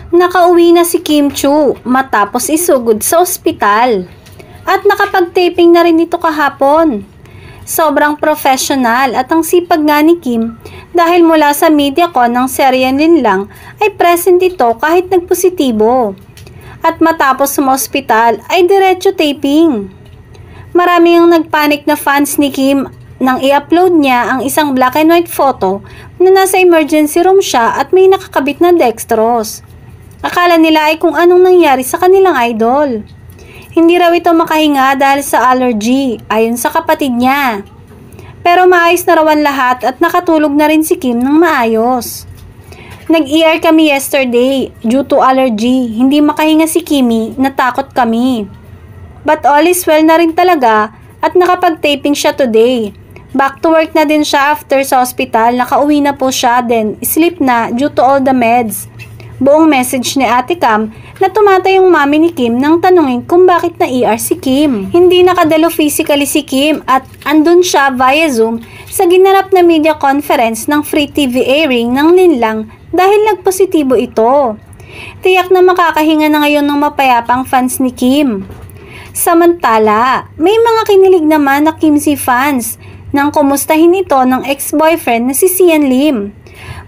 Nakauwi na si Kim Chu matapos isugod sa ospital. At nakapag-taping na rin ito kahapon. Sobrang professional at ang sipag nga ni Kim dahil mula sa MediaCon ng serye lang ay present ito kahit nagpositibo. At matapos sa ospital ay diretso taping. Marami ang nagpanik na fans ni Kim nang i-upload niya ang isang black and white photo na nasa emergency room siya at may nakakabit na dextrose. Akala nila ay kung anong nangyari sa kanilang idol. Hindi raw ito makahinga dahil sa allergy, ayon sa kapatid niya. Pero maayos na rawan lahat at nakatulog na rin si Kim ng maayos. Nag-ER kami yesterday due to allergy, hindi makahinga si Kimi, natakot kami. But all is well na rin talaga at nakapag-taping siya today. Back to work na din siya after sa hospital, nakauwi na po siya din, sleep na due to all the meds. Buong message ni Ate Cam na tumatay yung mami ni Kim nang tanungin kung bakit na-ER si Kim. Hindi nakadalo physically si Kim at andun siya via Zoom sa ginanap na media conference ng free TV airing ng Linlang dahil nagpositibo ito. Tiyak na makakahinga na ngayon ng mapayapang fans ni Kim. Samantala, may mga kinilig naman na Kimzy fans nang kumustahin ito ng ex-boyfriend na si Sian Lim.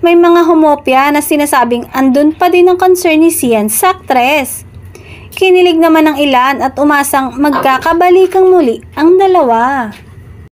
May mga humopya na sinasabing andun pa din ang concern ni Sian sa aktres. Kinilig naman ng ilan at umasang magkakabalikang muli ang dalawa.